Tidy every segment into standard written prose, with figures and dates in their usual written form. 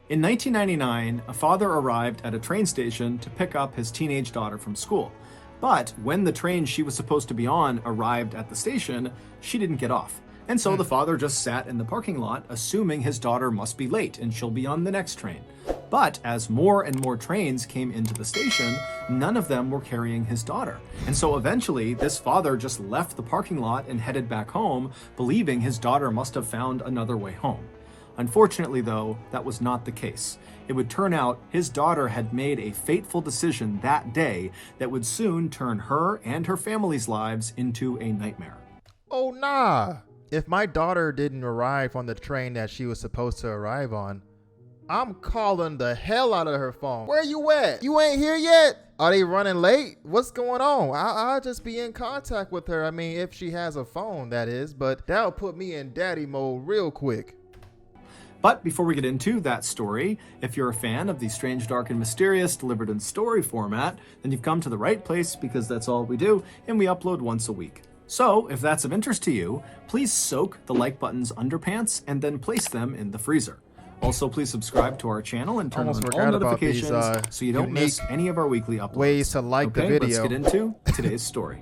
In 1999, a father arrived at a train station to pick up his teenage daughter from school. But when the train she was supposed to be on arrived at the station, she didn't get off. And so the father just sat in the parking lot, assuming his daughter must be late and she'll be on the next train. But as more and more trains came into the station, none of them were carrying his daughter. And so eventually, this father just left the parking lot and headed back home, believing his daughter must have found another way home. Unfortunately, though, that was not the case. It would turn out his daughter had made a fateful decision that day that would soon turn her and her family's lives into a nightmare. Oh, nah. If my daughter didn't arrive on the train that she was supposed to arrive on, I'm calling the hell out of her phone. Where you at? You ain't here yet? Are they running late? What's going on? I'll just be in contact with her. I mean, if she has a phone, that is, but that'll put me in daddy mode real quick. But before we get into that story, if you're a fan of the Strange, Dark, and Mysterious delivered in story format, then you've come to the right place because that's all we do, and we upload once a week. So, if that's of interest to you, please soak the like button's underpants and then place them in the freezer. Also, please subscribe to our channel and turn on all notifications so you don't miss any of our weekly uploads. Ways to like the video. Let's get into today's story.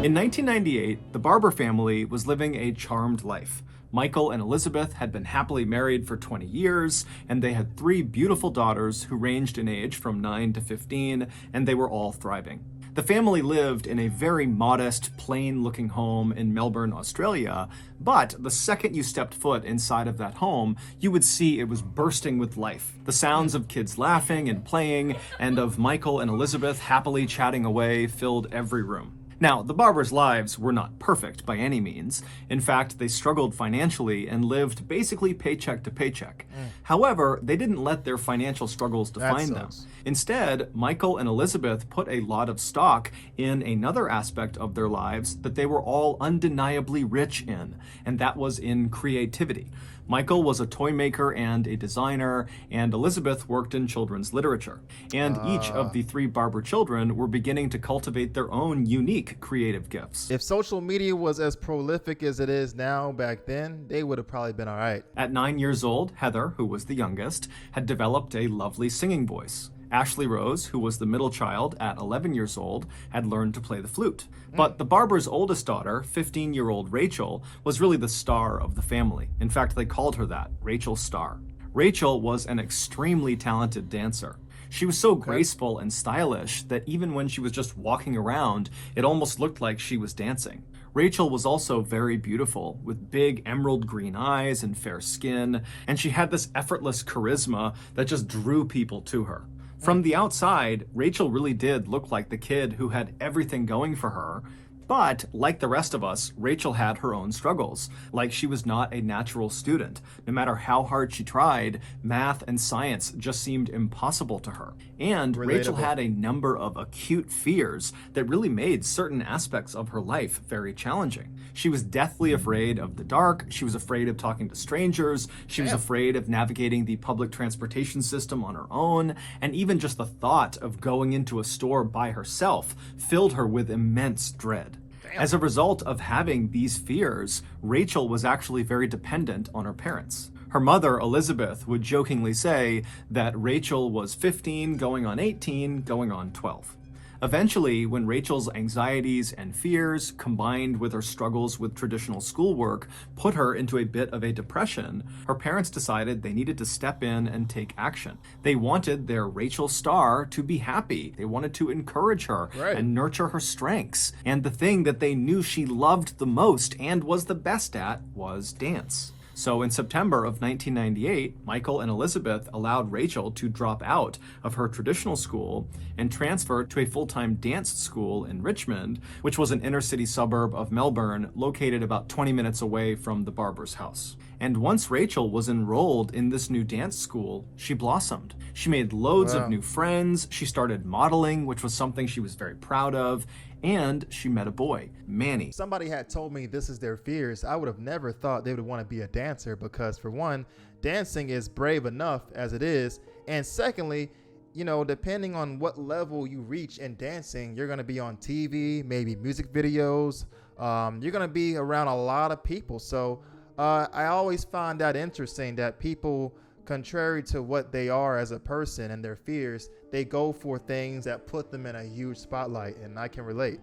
In 1998, the Barber family was living a charmed life. Michael and Elizabeth had been happily married for 20 years, and they had 3 beautiful daughters who ranged in age from 9 to 15, and they were all thriving. The family lived in a very modest, plain-looking home in Melbourne, Australia, but the second you stepped foot inside of that home, you would see it was bursting with life. The sounds of kids laughing and playing, and of Michael and Elizabeth happily chatting away filled every room. Now, the Barbers' lives were not perfect by any means. In fact, they struggled financially and lived basically paycheck to paycheck. However, they didn't let their financial struggles define them. Instead, Michael and Elizabeth put a lot of stock in another aspect of their lives that they were all undeniably rich in, and that was in creativity. Michael was a toy maker and a designer, and Elizabeth worked in children's literature. And each of the 3 Barber children were beginning to cultivate their own unique creative gifts. If social media was as prolific as it is now back then, they would have probably been all right. At 9 years old, Heather, who was the youngest, had developed a lovely singing voice. Ashley Rose, who was the middle child at 11 years old, had learned to play the flute. But the Barber's oldest daughter, 15-year-old Rachel, was really the star of the family. In fact, they called her that, Rachel Star. Rachel was an extremely talented dancer. She was so graceful and stylish that even when she was just walking around, it almost looked like she was dancing. Rachel was also very beautiful, with big emerald green eyes and fair skin, and she had this effortless charisma that just drew people to her. From the outside, Rachel really did look like the kid who had everything going for her. But, like the rest of us, Rachel had her own struggles. Like she was not a natural student. No matter how hard she tried, math and science just seemed impossible to her. And Rachel had a number of acute fears that really made certain aspects of her life very challenging. She was deathly afraid of the dark, she was afraid of talking to strangers, she was afraid of navigating the public transportation system on her own, and even just the thought of going into a store by herself filled her with immense dread. As a result of having these fears, Rachel was actually very dependent on her parents. Her mother, Elizabeth, would jokingly say that Rachel was 15, going on 18, going on 12. Eventually, when Rachel's anxieties and fears, combined with her struggles with traditional schoolwork, put her into a bit of a depression, her parents decided they needed to step in and take action. They wanted their Rachel Star to be happy. They wanted to encourage her and nurture her strengths. And the thing that they knew she loved the most and was the best at was dance. So in September of 1998, Michael and Elizabeth allowed Rachel to drop out of her traditional school and transfer to a full-time dance school in Richmond, which was an inner-city suburb of Melbourne located about 20 minutes away from the Barber's house. And once Rachel was enrolled in this new dance school, she blossomed. She made loads of new friends, she started modeling, which was something she was very proud of, and she met a boy, Manny. Somebody had told me this is their fears. I would have never thought they would want to be a dancer because, for one, dancing is brave enough as it is. And secondly, you know, depending on what level you reach in dancing, you're going to be on TV, maybe music videos. You're going to be around a lot of people. So I always find that interesting that people, contrary to what they are as a person and their fears, they go for things that put them in a huge spotlight, and I can relate.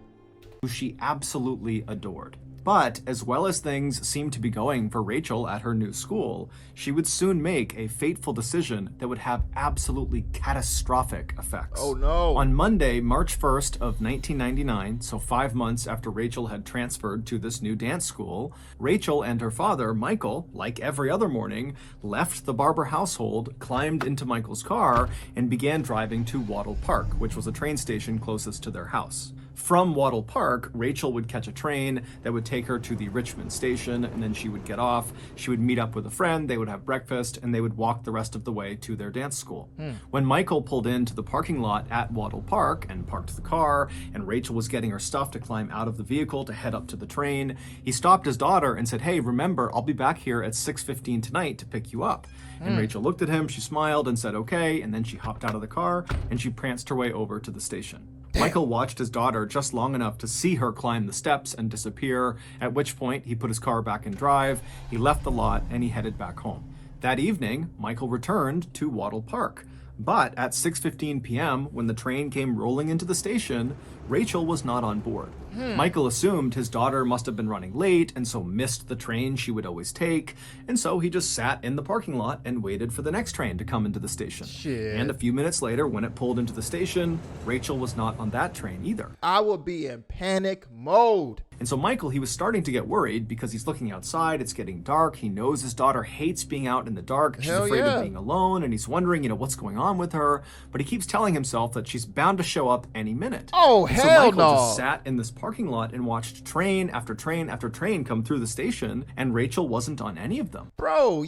Who she absolutely adored. But as well as things seemed to be going for Rachel at her new school, she would soon make a fateful decision that would have absolutely catastrophic effects. Oh no. On Monday, March 1st of 1999, so 5 months after Rachel had transferred to this new dance school, Rachel and her father, Michael, like every other morning, left the Barber household, climbed into Michael's car, and began driving to Wattle Park, which was a train station closest to their house. From Wattle Park, Rachel would catch a train that would take her to the Richmond station, and then she would get off. She would meet up with a friend, they would have breakfast, and they would walk the rest of the way to their dance school. When Michael pulled into the parking lot at Wattle Park and parked the car, and Rachel was getting her stuff to climb out of the vehicle to head up to the train, he stopped his daughter and said, "Hey, remember, I'll be back here at 6:15 tonight to pick you up." And Rachel looked at him, she smiled and said, "Okay," and then she hopped out of the car and she pranced her way over to the station. Michael watched his daughter just long enough to see her climb the steps and disappear, at which point he put his car back in drive, he left the lot, and he headed back home. That evening, Michael returned to Wattle Park. But at 6:15 p.m., when the train came rolling into the station, Rachel was not on board. Michael assumed his daughter must have been running late and so missed the train she would always take, and so he just sat in the parking lot and waited for the next train to come into the station. Shit. And a few minutes later, when it pulled into the station, Rachel was not on that train either. I would be in panic mode. And so Michael, he was starting to get worried because he's looking outside, it's getting dark, he knows his daughter hates being out in the dark, she's Hell afraid yeah. of being alone, and he's wondering, what's going on with her, but he keeps telling himself that she's bound to show up any minute. Oh, And so hell Michael no. just sat in this parking lot and watched train after train after train come through the station, and Rachel wasn't on any of them. Bro,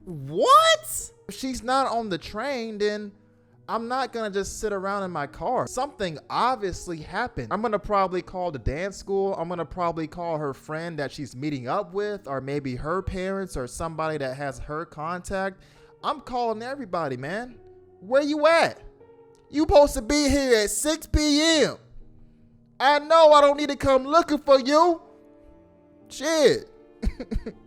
what? If she's not on the train, then I'm not gonna just sit around in my car. Something obviously happened. I'm gonna probably call the dance school. I'm gonna probably call her friend that she's meeting up with, or maybe her parents or somebody that has her contact. I'm calling everybody, man. Where you at? You supposed to be here at 6 p.m. I know I don't need to come looking for you. Shit.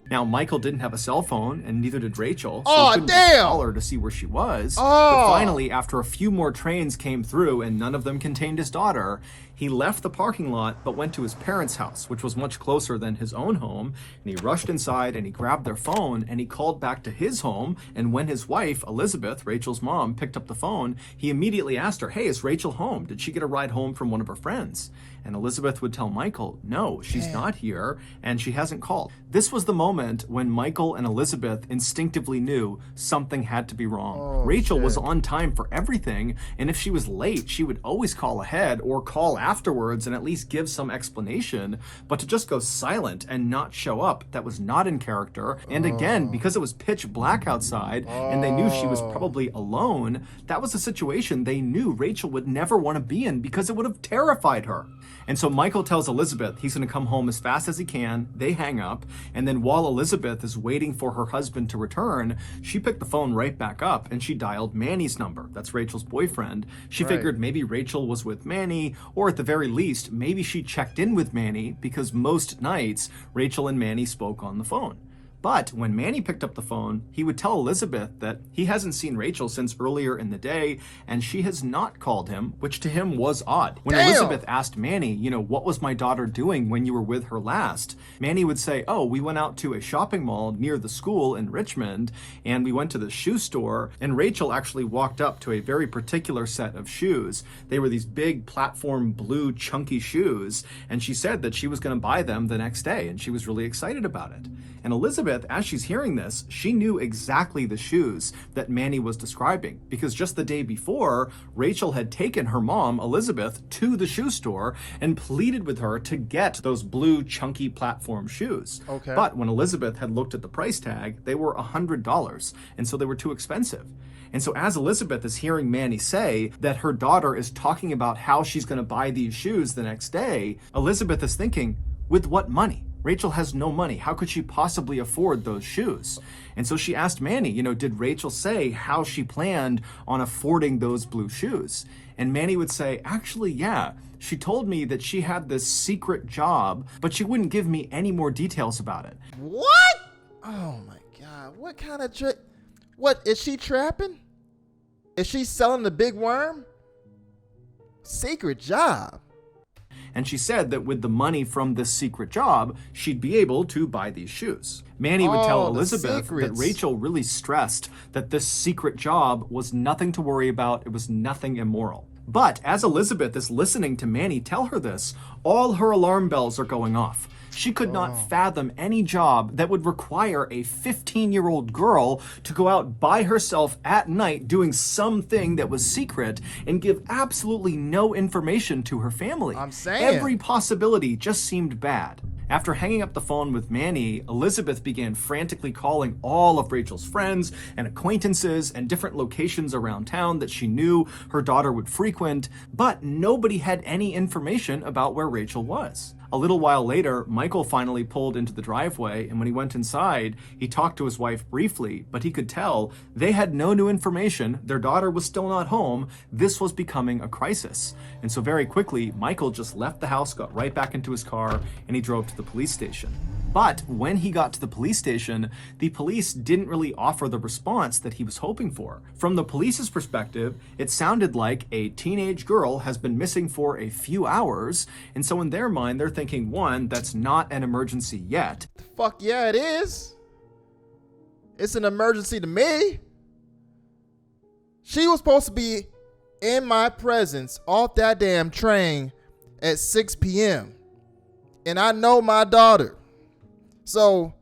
Now, Michael didn't have a cell phone, and neither did Rachel, so Aw, he couldn't just damn! call her to see where she was. Oh. But finally, after a few more trains came through and none of them contained his daughter, he left the parking lot but went to his parents' house, which was much closer than his own home, and he rushed inside and he grabbed their phone and he called back to his home, and when his wife, Elizabeth, Rachel's mom, picked up the phone, he immediately asked her, "Hey, is Rachel home? Did she get a ride home from one of her friends?" And Elizabeth would tell Michael, "No, she's not here, and she hasn't called." This was the moment when Michael and Elizabeth instinctively knew something had to be wrong. Oh, Rachel was shit. on time for everything, and if she was late, she would always call ahead or call afterwards and at least give some explanation. But to just go silent and not show up, that was not in character. And again, because it was pitch black outside and they knew she was probably alone, that was a situation they knew Rachel would never want to be in because it would have terrified her. And so Michael tells Elizabeth he's going to come home as fast as he can. They hang up. And then while Elizabeth is waiting for her husband to return, she picked the phone right back up and she dialed Manny's number. That's Rachel's boyfriend. She Right. figured maybe Rachel was with Manny, or at the very least, maybe she checked in with Manny because most nights Rachel and Manny spoke on the phone. But when Manny picked up the phone, he would tell Elizabeth that he hasn't seen Rachel since earlier in the day, and she has not called him, which to him was odd. When Damn! Elizabeth asked Manny, what was my daughter doing when you were with her last? Manny would say, "Oh, we went out to a shopping mall near the school in Richmond, and we went to the shoe store, and Rachel actually walked up to a very particular set of shoes. They were these big platform blue chunky shoes, and she said that she was going to buy them the next day, and she was really excited about it." And Elizabeth, as she's hearing this, she knew exactly the shoes that Manny was describing, because just the day before, Rachel had taken her mom, Elizabeth, to the shoe store and pleaded with her to get those blue chunky platform shoes. Okay. But when Elizabeth had looked at the price tag, they were $100, and so they were too expensive. And so as Elizabeth is hearing Manny say that her daughter is talking about how she's going to buy these shoes the next day, Elizabeth is thinking, with what money? Rachel has no money. How could she possibly afford those shoes? And so she asked Manny, did Rachel say how she planned on affording those blue shoes? And Manny would say, actually, yeah. She told me that she had this secret job, but she wouldn't give me any more details about it. What? Oh my God. What kind of trick? What is she trapping? Is she selling the big worm? Secret job. And she said that with the money from this secret job, she'd be able to buy these shoes. Manny would tell Oh, the Elizabeth that secrets. Rachel really stressed that this secret job was nothing to worry about, it was nothing immoral. But as Elizabeth is listening to Manny tell her this, all her alarm bells are going off. She could not fathom any job that would require a 15-year-old girl to go out by herself at night doing something that was secret and give absolutely no information to her family. I'm saying. Every possibility just seemed bad. After hanging up the phone with Manny, Elizabeth began frantically calling all of Rachel's friends and acquaintances and different locations around town that she knew her daughter would frequent, but nobody had any information about where Rachel was. A little while later, Michael finally pulled into the driveway, and when he went inside, he talked to his wife briefly, but he could tell they had no new information, their daughter was still not home, this was becoming a crisis. And so very quickly, Michael just left the house, got right back into his car, and he drove to the police station. But when he got to the police station, the police didn't really offer the response that he was hoping for. From the police's perspective, it sounded like a teenage girl has been missing for a few hours, and so in their mind, they're thinking, one, that's not an emergency yet. Fuck yeah, it is. It's an emergency to me. She was supposed to be in my presence off that damn train at 6 p.m. And I know my daughter. So,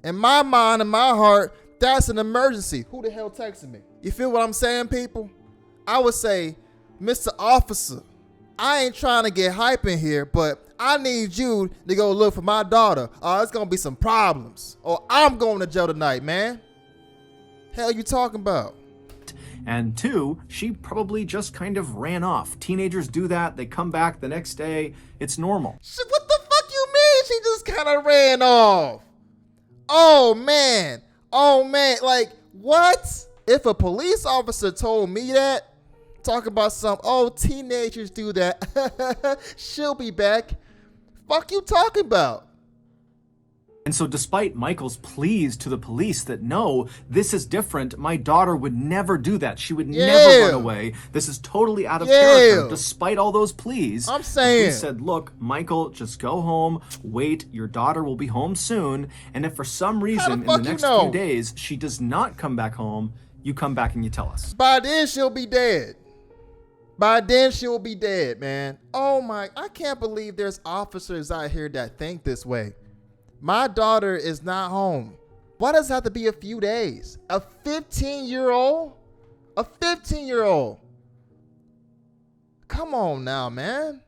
in my mind and my heart, that's an emergency. Who the hell texted me? You feel what I'm saying, people? I would say, Mr. Officer, I ain't trying to get hype in here, but I need you to go look for my daughter. It's going to be some problems. Or I'm going to jail tonight, man. Hell you talking about? And two, she probably just kind of ran off. Teenagers do that, they come back the next day, it's normal. Shit, what the fuck you mean? She just kind of ran off. Oh man, like what? If a police officer told me that, talk about teenagers do that, she'll be back. Fuck you talking about? And so despite Michael's pleas to the police that no, this is different, my daughter would never do that. She would never run away. This is totally out of character. Despite all those pleas, I'm saying, the police said, look, Michael, just go home, wait, your daughter will be home soon. And if for some reason in the next few days she does not come back home, you come back and you tell us. By then she'll be dead. By then she'll be dead, man. Oh my, I can't believe there's officers out here that think this way. My daughter is not home. Why does it have to be a few days? A 15-year-old? A 15-year-old? Come on now, man.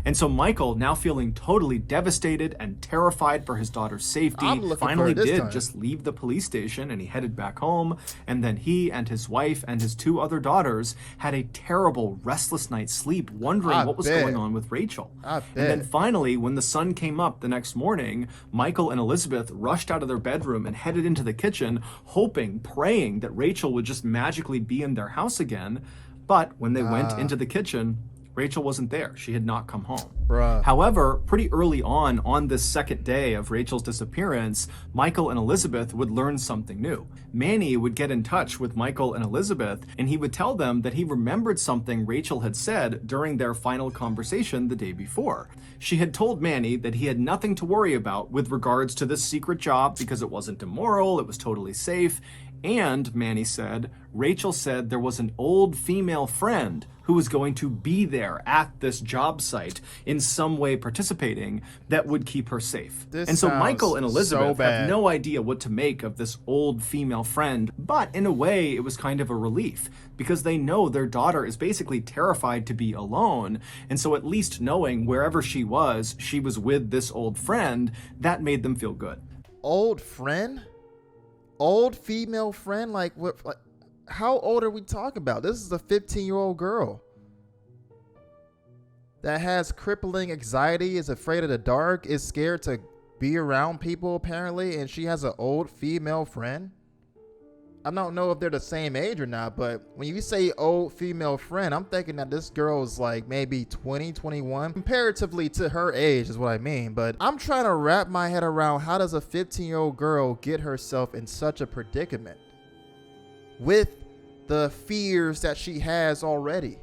And so Michael, now feeling totally devastated and terrified for his daughter's safety, finally did just leave the police station and he headed back home. And then he and his wife and his two other daughters had a terrible, restless night's sleep, wondering what was going on with Rachel. And then finally, when the sun came up the next morning, Michael and Elizabeth rushed out of their bedroom and headed into the kitchen, hoping, praying that Rachel would just magically be in their house again. But when they went into the kitchen, Rachel wasn't there. She had not come home. However, pretty early on this second day of Rachel's disappearance, Michael and Elizabeth would learn something new. Manny would get in touch with Michael and Elizabeth, and he would tell them that he remembered something Rachel had said during their final conversation the day before. She had told Manny that he had nothing to worry about with regards to this secret job because it wasn't immoral, it was totally safe. And, Manny said, Rachel said there was an old female friend who was going to be there at this job site in some way participating that would keep her safe. And so Michael and Elizabeth have no idea what to make of this old female friend, but in a way it was kind of a relief because they know their daughter is basically terrified to be alone. And so at least knowing wherever she was with this old friend, that made them feel good. Old friend? Old female friend? Like what? Like, how old are we talking about? This is a 15-year-old girl that has crippling anxiety, is afraid of the dark, is scared to be around people apparently, and she has an old female friend. I don't know if they're the same age or not, but when you say old female friend, I'm thinking that this girl is like maybe 20, 21, comparatively to her age is what I mean. But I'm trying to wrap my head around, how does a 15-year-old girl get herself in such a predicament with the fears that she has already?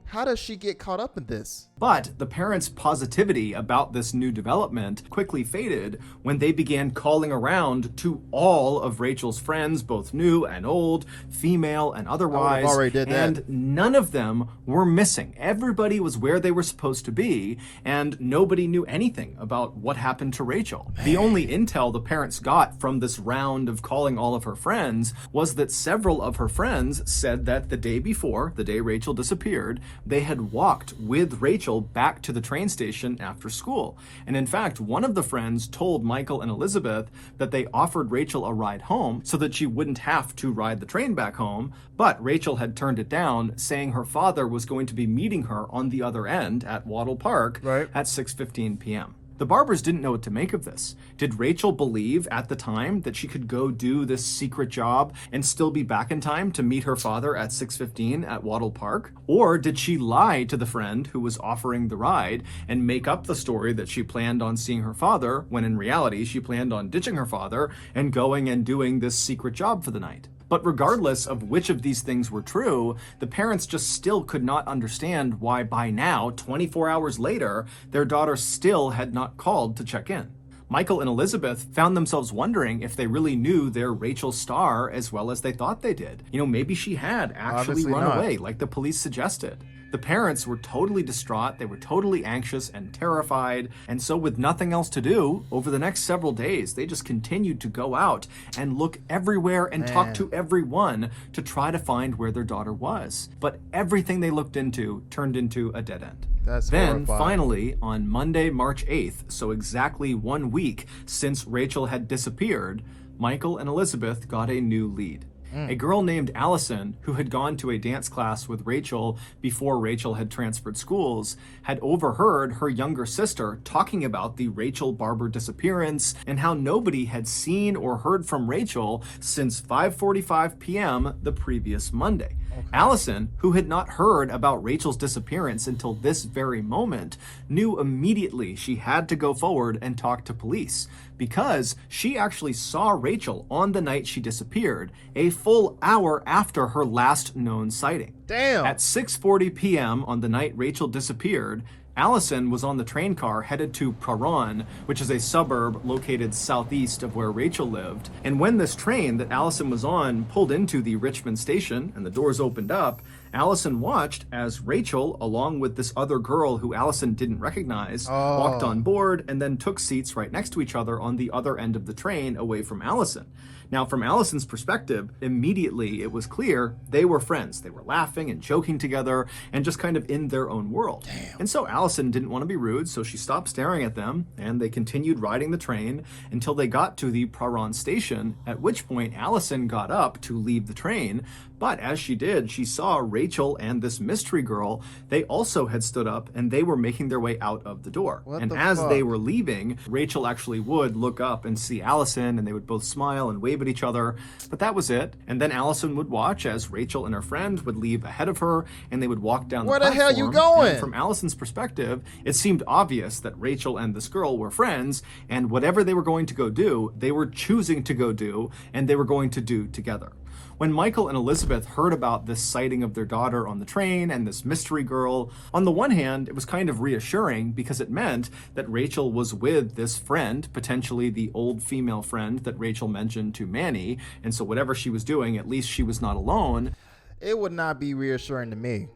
How does she get caught up in this? But the parents' positivity about this new development quickly faded when they began calling around to all of Rachel's friends, both new and old, female and otherwise. already did that. And none of them were missing. Everybody was where they were supposed to be, and nobody knew anything about what happened to Rachel. The only intel the parents got from this round of calling all of her friends was that several of her friends said that the day before, the day Rachel disappeared, they had walked with Rachel back to the train station after school. And in fact, one of the friends told Michael and Elizabeth that they offered Rachel a ride home so that she wouldn't have to ride the train back home, but Rachel had turned it down, saying her father was going to be meeting her on the other end at Wattle Park at 6:15 p.m. The Barbers didn't know what to make of this. Did Rachel believe at the time that she could go do this secret job and still be back in time to meet her father at 6:15 at Wattle Park? Or did she lie to the friend who was offering the ride and make up the story that she planned on seeing her father, when in reality she planned on ditching her father and going and doing this secret job for the night? But regardless of which of these things were true, the parents just still could not understand why by now, 24 hours later, their daughter still had not called to check in. Michael and Elizabeth found themselves wondering if they really knew their Rachel Starr as well as they thought they did. You know, maybe she had actually Obviously run not. away like the police suggested. The parents were totally distraught, they were totally anxious and terrified, and so with nothing else to do, over the next several days, they just continued to go out and look everywhere and talk to everyone to try to find where their daughter was. But everything they looked into turned into a dead end. That's Then, horrifying. finally, on Monday, March 8th, so exactly 1 week since Rachel had disappeared, Michael and Elizabeth got a new lead. A girl named Allison, who had gone to a dance class with Rachel before Rachel had transferred schools, had overheard her younger sister talking about the Rachel Barber disappearance and how nobody had seen or heard from Rachel since 5:45 p.m. the previous Monday. Allison, who had not heard about Rachel's disappearance until this very moment, knew immediately she had to go forward and talk to police because she actually saw Rachel on the night she disappeared, a full hour after her last known sighting. Damn. At 6:40 p.m. on the night Rachel disappeared, Allison was on the train car headed to Praron, which is a suburb located southeast of where Rachel lived. And when this train that Allison was on pulled into the Richmond station and the doors opened up, Allison watched as Rachel, along with this other girl who Allison didn't recognize, walked on board and then took seats right next to each other on the other end of the train away from Allison. Now, from Allison's perspective, immediately it was clear they were friends. They were laughing and joking together and just kind of in their own world. Damn. And so Allison didn't want to be rude, so she stopped staring at them and they continued riding the train until they got to the Praron station, at which point Allison got up to leave the train. But as she did, she saw Rachel and this mystery girl. They also had stood up and they were making their way out of the door. And as they were leaving, Rachel actually would look up and see Allison and they would both smile and wave at each other. But that was it. And then Allison would watch as Rachel and her friend would leave ahead of her and they would walk down the platform. Where the hell you going? And from Allison's perspective, it seemed obvious that Rachel and this girl were friends, and whatever they were going to go do, they were choosing to go do, and they were going to do together. When Michael and Elizabeth heard about this sighting of their daughter on the train and this mystery girl, on the one hand, it was kind of reassuring because it meant that Rachel was with this friend, potentially the old female friend that Rachel mentioned to Manny, and so whatever she was doing, at least she was not alone. It would not be reassuring to me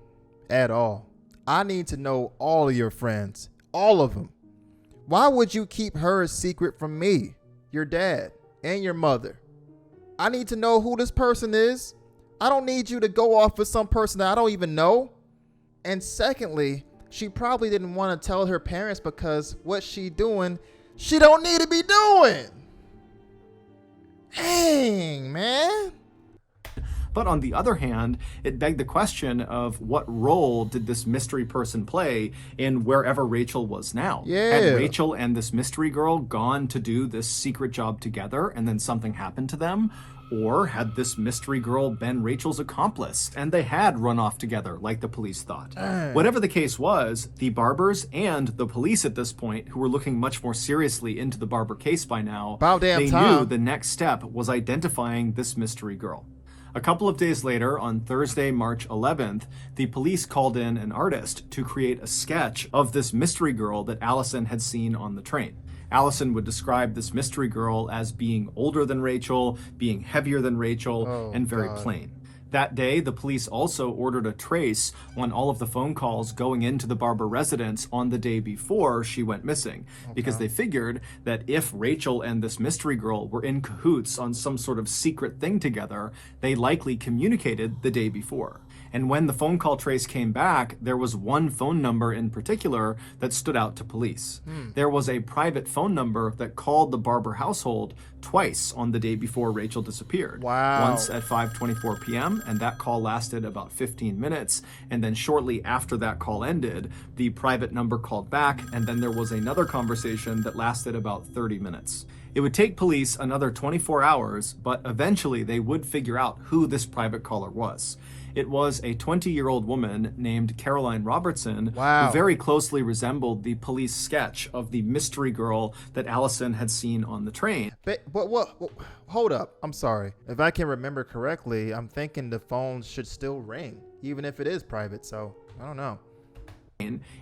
at all. I need to know all of your friends, all of them. Why would you keep her a secret from me, your dad, and your mother? I need to know who this person is. I don't need you to go off with some person that I don't even know. And secondly, she probably didn't want to tell her parents because what she doing, she don't need to be doing. Dang, man. But on the other hand, it begged the question of what role did this mystery person play in wherever Rachel was now? Yeah. Had Rachel and this mystery girl gone to do this secret job together and then something happened to them? Or had this mystery girl been Rachel's accomplice and they had run off together like the police thought? Whatever the case was, the Barbers and the police at this point, who were looking much more seriously into the Barber case by now, About damn they time. knew the next step was identifying this mystery girl. A couple of days later, on Thursday, March 11th, the police called in an artist to create a sketch of this mystery girl that Allison had seen on the train. Allison would describe this mystery girl as being older than Rachel, being heavier than Rachel, and very plain. That day, the police also ordered a trace on all of the phone calls going into the Barber residence on the day before she went missing, because they figured that if Rachel and this mystery girl were in cahoots on some sort of secret thing together, they likely communicated the day before. And when the phone call trace came back, there was one phone number in particular that stood out to police. There was a private phone number that called the Barber household twice on the day before Rachel disappeared. Wow. Once at 5:24 p.m., and that call lasted about 15 minutes. And then shortly after that call ended, the private number called back, and then there was another conversation that lasted about 30 minutes. It would take police another 24 hours, but eventually they would figure out who this private caller was. It was a 20-year-old woman named Caroline Robertson, Wow. who very closely resembled the police sketch of the mystery girl that Allison had seen on the train. But what? Hold up. I'm sorry. If I can remember correctly, I'm thinking the phone should still ring, even if it is private. So I don't know.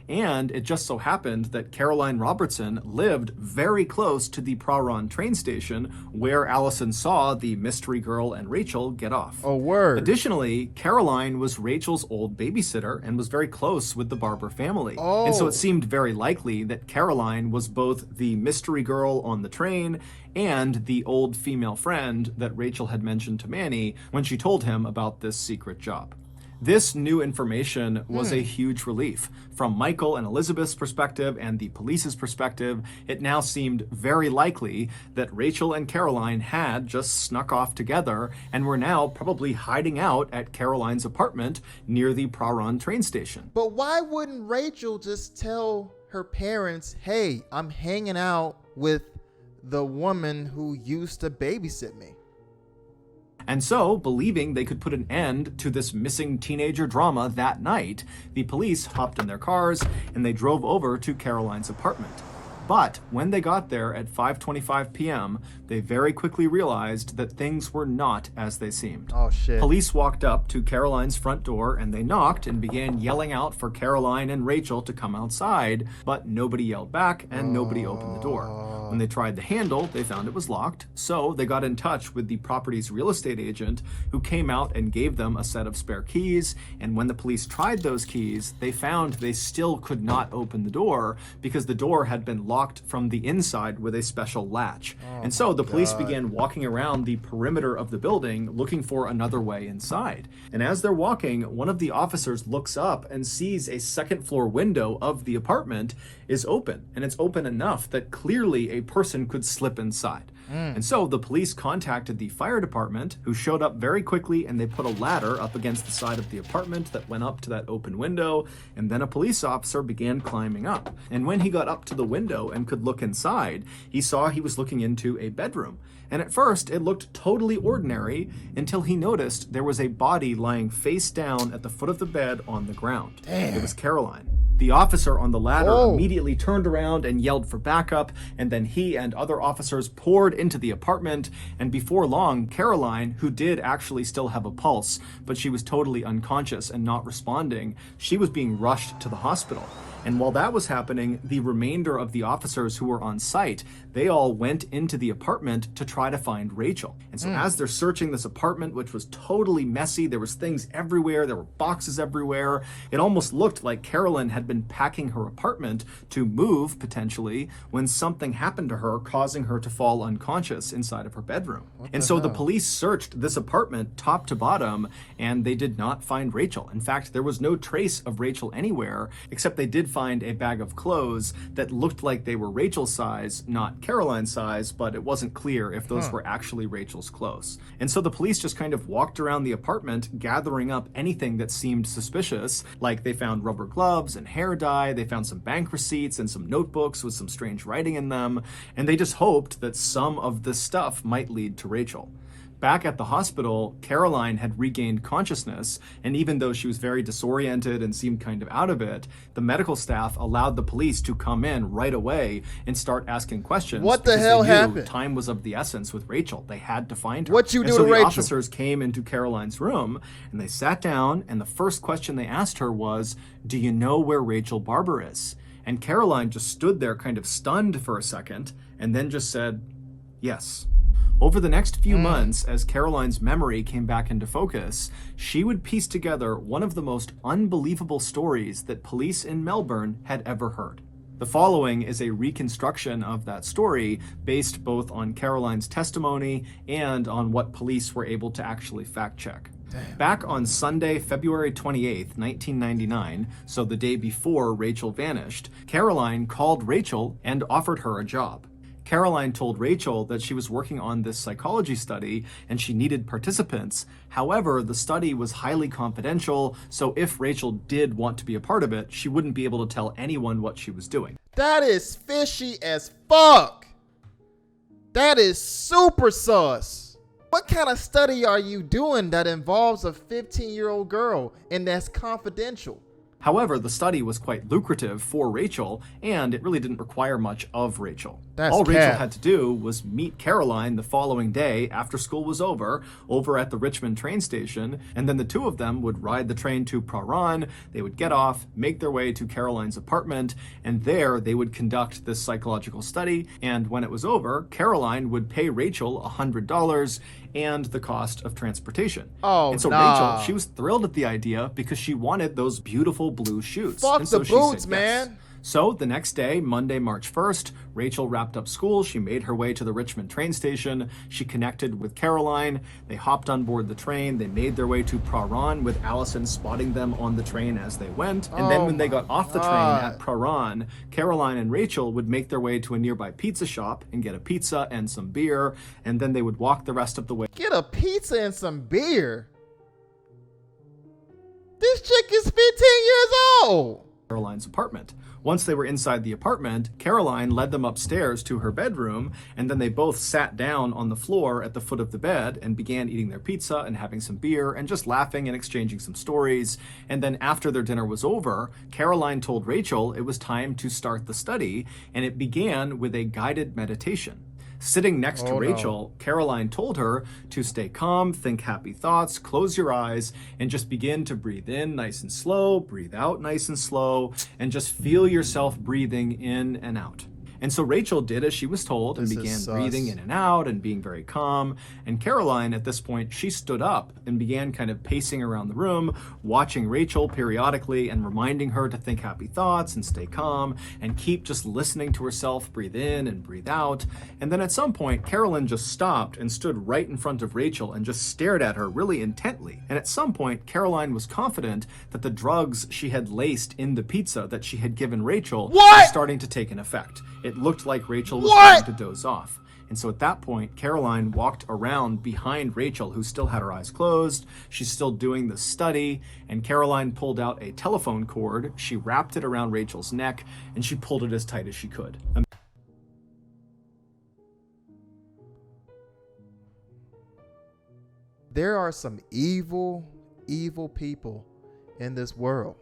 And it just so happened that Caroline Robertson lived very close to the Praron train station where Allison saw the mystery girl and Rachel get off. Oh, word. Additionally, Caroline was Rachel's old babysitter and was very close with the Barber family. And so Oh. it seemed very likely that Caroline was both the mystery girl on the train and the old female friend that Rachel had mentioned to Manny when she told him about this secret job. This new information was a huge relief. From Michael and Elizabeth's perspective and the police's perspective, it now seemed very likely that Rachel and Caroline had just snuck off together and were now probably hiding out at Caroline's apartment near the Praron train station. But why wouldn't Rachel just tell her parents, hey, I'm hanging out with the woman who used to babysit me? And so, believing they could put an end to this missing teenager drama that night, the police hopped in their cars and they drove over to Caroline's apartment. But when they got there at 5:25 p.m., they very quickly realized that things were not as they seemed. Oh, shit. Police walked up to Caroline's front door and they knocked and began yelling out for Caroline and Rachel to come outside, but nobody yelled back and nobody opened the door. When they tried the handle, they found it was locked, so they got in touch with the property's real estate agent, who came out and gave them a set of spare keys, and when the police tried those keys, they found they still could not open the door because the door had been locked from the inside with a special latch. And so the police began walking around the perimeter of the building looking for another way inside. And as they're walking, one of the officers looks up and sees a second floor window of the apartment is open, and it's open enough that clearly a person could slip inside. And so the police contacted the fire department, who showed up very quickly, and they put a ladder up against the side of the apartment that went up to that open window, and then a police officer began climbing up. And when he got up to the window and could look inside, he saw he was looking into a bedroom. And at first, it looked totally ordinary until he noticed there was a body lying face down at the foot of the bed on the ground. It was Caroline. The officer on the ladder immediately turned around and yelled for backup, and then he and other officers poured into the apartment, and before long, Caroline, who did actually still have a pulse, but she was totally unconscious and not responding, she was being rushed to the hospital. And while that was happening, the remainder of the officers who were on site, they all went into the apartment to try to find Rachel. And so as they're searching this apartment, which was totally messy, there was things everywhere, there were boxes everywhere, it almost looked like Carolyn had been packing her apartment to move, potentially, when something happened to her, causing her to fall unconscious inside of her bedroom. And so the police searched this apartment top to bottom, and they did not find Rachel. In fact, there was no trace of Rachel anywhere, except they did find a bag of clothes that looked like they were Rachel's size, not Caroline's size, but it wasn't clear if those were actually Rachel's clothes. And so the police just kind of walked around the apartment, gathering up anything that seemed suspicious. Like they found rubber gloves and hair dye, they found some bank receipts and some notebooks with some strange writing in them, and they just hoped that some of this stuff might lead to Rachel. Back at the hospital, Caroline had regained consciousness, and even though she was very disoriented and seemed kind of out of it, the medical staff allowed the police to come in right away and start asking questions. What the because hell they knew happened? Time was of the essence with Rachel. They had to find her. What you And do so to the Rachel? officers came into Caroline's room, and they sat down, and the first question they asked her was, "Do you know where Rachel Barber is?" And Caroline just stood there kind of stunned for a second, and then just said, "Yes." Over the next few months, as Caroline's memory came back into focus, she would piece together one of the most unbelievable stories that police in Melbourne had ever heard. The following is a reconstruction of that story based both on Caroline's testimony and on what police were able to actually fact check. Back on Sunday, February 28th, 1999, so the day before Rachel vanished, Caroline called Rachel and offered her a job. Caroline told Rachel that she was working on this psychology study and she needed participants. However, the study was highly confidential, so if Rachel did want to be a part of it, she wouldn't be able to tell anyone what she was doing. That is fishy as fuck. That is super sus. What kind of study are you doing that involves a 15-year-old girl and that's confidential? However, the study was quite lucrative for Rachel, and it really didn't require much of Rachel. That's All Rachel cap. had to do was meet Caroline the following day after school was over at the Richmond train station, and then the two of them would ride the train to Prahran. They would get off, make their way to Caroline's apartment, and there they would conduct this psychological study, and when it was over, Caroline would pay Rachel $100 and the cost of transportation. Oh, and so nah. Rachel, she was thrilled at the idea because she wanted those beautiful blue shoes. Fuck And so the she said boots, yes. man. So the next day, Monday, March 1st, Rachel wrapped up school. She made her way to the Richmond train station. She connected with Caroline. They hopped on board the train. They made their way to Prahran with Allison spotting them on the train as they went. And then when they got off the train at Prahran, Caroline and Rachel would make their way to a nearby pizza shop and get a pizza and some beer. And then they would walk the rest of the way. Get a pizza and some beer. This chick is 15 years old. Caroline's apartment. Once they were inside the apartment, Caroline led them upstairs to her bedroom, and then they both sat down on the floor at the foot of the bed and began eating their pizza and having some beer and just laughing and exchanging some stories. And then after their dinner was over, Caroline told Rachel it was time to start the study, and it began with a guided meditation. Sitting next to Rachel, Caroline told her to stay calm, think happy thoughts, close your eyes, and just begin to breathe in nice and slow, breathe out nice and slow, and just feel yourself breathing in and out. And so Rachel did as she was told and This is began sus. breathing in and out and being very calm. And Caroline, at this point, she stood up and began kind of pacing around the room, watching Rachel periodically and reminding her to think happy thoughts and stay calm and keep just listening to herself breathe in and breathe out. And then at some point, Caroline just stopped and stood right in front of Rachel and just stared at her really intently. And at some point, Caroline was confident that the drugs she had laced in the pizza that she had given Rachel were starting to take an effect. It looked like Rachel was starting to doze off. And so at that point, Caroline walked around behind Rachel, who still had her eyes closed. She's still doing the study. And Caroline pulled out a telephone cord. She wrapped it around Rachel's neck, and she pulled it as tight as she could. There are some evil, evil people in this world.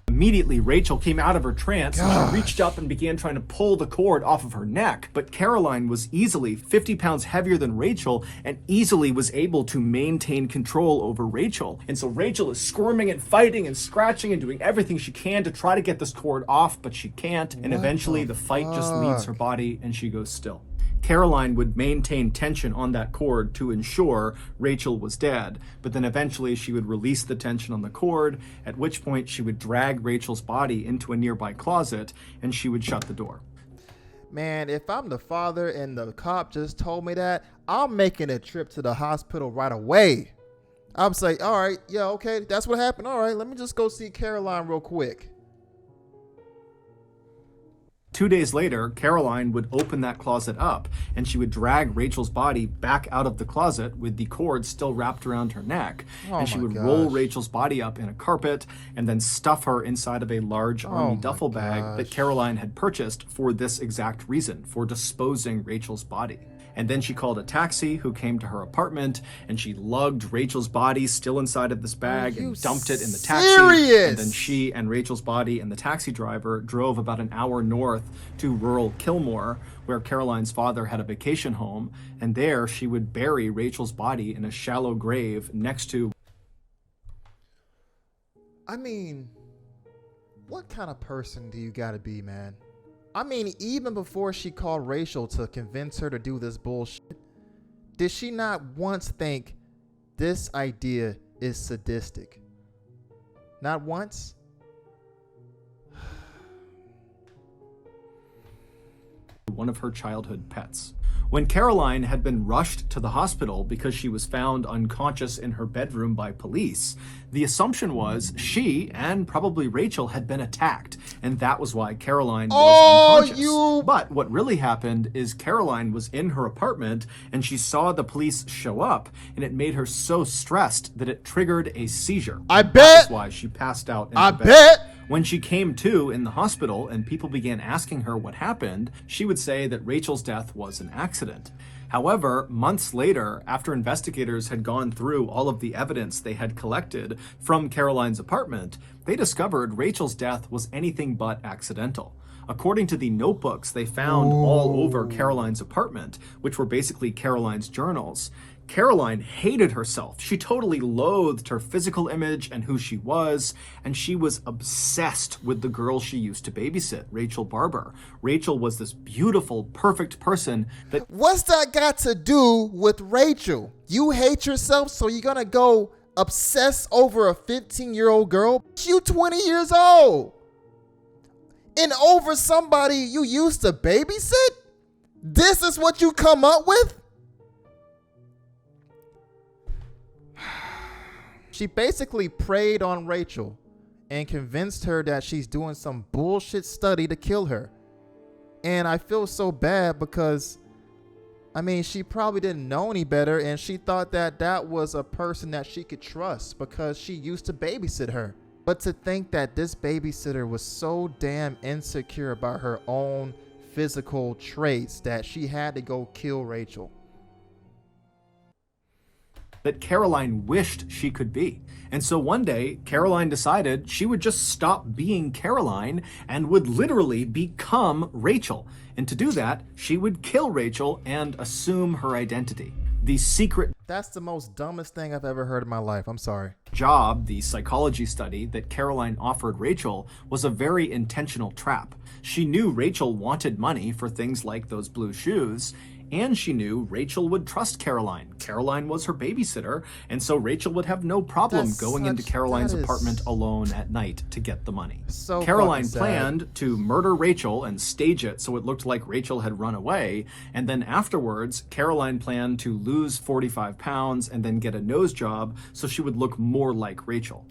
Immediately, Rachel came out of her trance and she reached up and began trying to pull the cord off of her neck. But Caroline was easily 50 pounds heavier than Rachel and easily was able to maintain control over Rachel. And so Rachel is squirming and fighting and scratching and doing everything she can to try to get this cord off, but she can't. And eventually the fight just leaves her body and she goes still. Caroline would maintain tension on that cord to ensure Rachel was dead, but then eventually she would release the tension on the cord, at which point she would drag Rachel's body into a nearby closet and she would shut the door. Man, if I'm the father and the cop just told me that, I'm making a trip to the hospital right away. I'm saying, all right, yeah, okay, that's what happened. All right, let me just go see Caroline real quick. 2 days later, Caroline would open that closet up and she would drag Rachel's body back out of the closet with the cord still wrapped around her neck. Oh And she my would roll gosh. Rachel's body up in a carpet and then stuff her inside of a large army my duffel bag that gosh. Caroline had purchased for this exact reason, for disposing Rachel's body. And then she called a taxi who came to her apartment and she lugged Rachel's body still inside of this bag you and dumped it in the taxi. serious? And then she and Rachel's body and the taxi driver drove about an hour north to rural Kilmore, where Caroline's father had a vacation home. And there she would bury Rachel's body in a shallow grave next to. I mean, what kind of person do you gotta be, man? I mean, even before she called Rachel to convince her to do this bullshit, did she not once think this idea is sadistic? Not once? One of her childhood pets. When Caroline had been rushed to the hospital because she was found unconscious in her bedroom by police, the assumption was she and probably Rachel had been attacked, and that was why Caroline was unconscious. But what really happened is Caroline was in her apartment and she saw the police show up, and it made her so stressed that it triggered a seizure. I That bet. was why she passed out in I the bed. bet. When she came to in the hospital and people began asking her what happened, she would say that Rachel's death was an accident. However, months later, after investigators had gone through all of the evidence they had collected from Caroline's apartment, they discovered Rachel's death was anything but accidental. According to the notebooks they found all over Caroline's apartment, which were basically Caroline's journals, Caroline hated herself. She totally loathed her physical image and who she was, and she was obsessed with the girl she used to babysit, Rachel Barber. Rachel was this beautiful, perfect person that What's that got to do with Rachel? You hate yourself, so you're gonna go obsess over a 15-year-old girl? You 20 years old. And over somebody you used to babysit? This is what you come up with? She basically preyed on Rachel and convinced her that she's doing some bullshit study to kill her. And I feel so bad because, I mean, she probably didn't know any better and she thought that that was a person that she could trust because she used to babysit her. But to think that this babysitter was so damn insecure about her own physical traits that she had to go kill Rachel. Caroline wished she could be. And so one day, Caroline decided she would just stop being Caroline and would literally become Rachel. And to do that, she would kill Rachel and assume her identity. The secret That's the most dumbest thing I've ever heard in my life. I'm sorry. job, the psychology study that Caroline offered Rachel, was a very intentional trap. She knew Rachel wanted money for things like those blue shoes, and she knew Rachel would trust Caroline. Caroline was her babysitter, and so Rachel would have no problem That's going into such- Caroline's that is apartment alone at night to get the money. So Caroline fucking sad. planned to murder Rachel and stage it so it looked like Rachel had run away, and then afterwards, Caroline planned to lose 45 pounds and then get a nose job so she would look more like Rachel.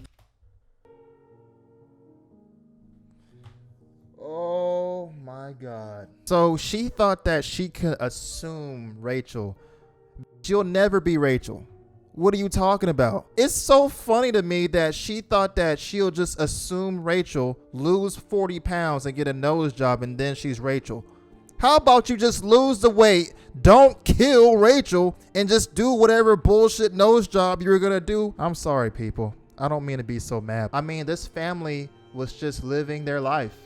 Oh my God. So she thought that she could assume Rachel. She'll never be Rachel. What are you talking about? It's so funny to me that she thought that she'll just assume Rachel, lose 40 pounds and get a nose job and then she's Rachel. How about you just lose the weight, don't kill Rachel, and just do whatever bullshit nose job you're gonna do? I'm sorry, people. I don't mean to be so mad. I mean, this family was just living their life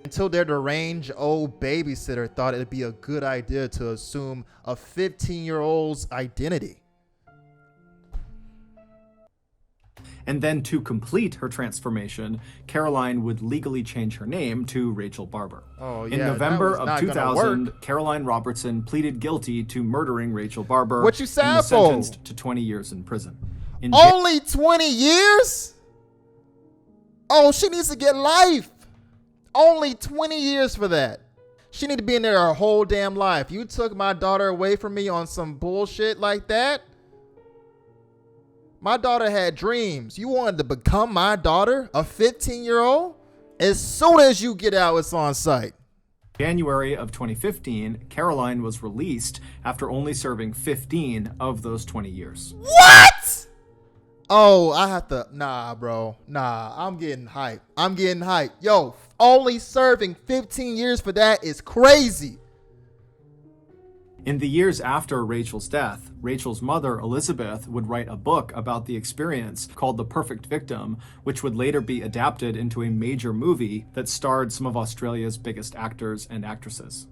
until their deranged old babysitter thought it'd be a good idea to assume a 15-year-old's identity. And then to complete her transformation, Caroline would legally change her name to Rachel Barber. Oh, In yeah, that November was of not gonna 2000, work. Caroline Robertson pleaded guilty to murdering Rachel Barber What you and sad was for? sentenced to 20 years in prison. In Only 20 years? Oh, she needs to get life. Only 20 years for that. She need to be in there her whole damn life. You took my daughter away from me on some bullshit like that? My daughter had dreams. You wanted to become my daughter, a 15-year-old? As soon as you get out, it's on site. January of 2015, Caroline was released after only serving 15 of those 20 years. What? Oh, I have to. Nah, bro. Nah, I'm getting hyped. I'm getting hyped. Yo, only serving 15 years for that is crazy. In the years after Rachel's death, Rachel's mother, Elizabeth, would write a book about the experience called The Perfect Victim, which would later be adapted into a major movie that starred some of Australia's biggest actors and actresses.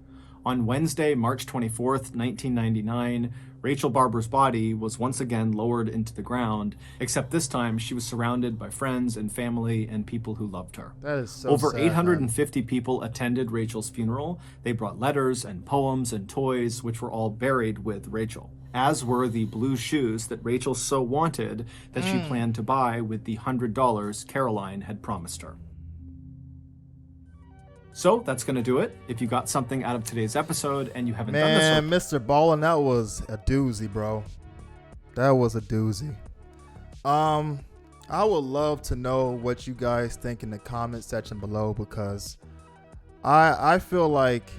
On Wednesday, March 24th, 1999, Rachel Barber's body was once again lowered into the ground, except this time she was surrounded by friends and family and people who loved her. That is so Over sad, 850 people attended Rachel's funeral. They brought letters and poems and toys, which were all buried with Rachel, as were the blue shoes that Rachel so wanted that she planned to buy with the $100 Caroline had promised her. So that's going to do it. If you got something out of today's episode and you haven't done this, Man, Mr. Ballin, that was a doozy, bro. That was a doozy. I would love to know what you guys think in the comment section below, because I feel like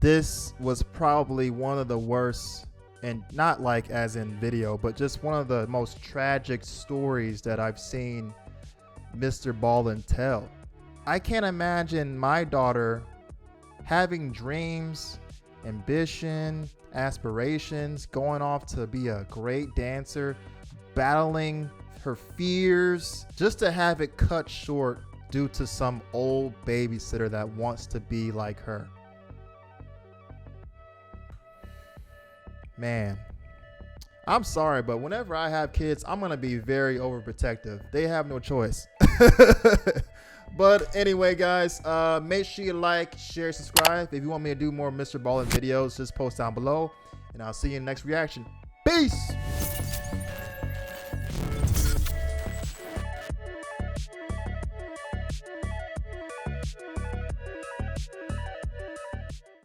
this was probably one of the worst, and not like as in video, but just one of the most tragic stories that I've seen Mr. Ballin tell. I can't imagine my daughter having dreams, ambition, aspirations, going off to be a great dancer, battling her fears, just to have it cut short due to some old babysitter that wants to be like her. Man, I'm sorry, but whenever I have kids, I'm going to be very overprotective. They have no choice. But anyway, guys, make sure you like, share, subscribe. If you want me to do more Mr. Ballin videos, just post down below. And I'll see you in the next reaction. Peace!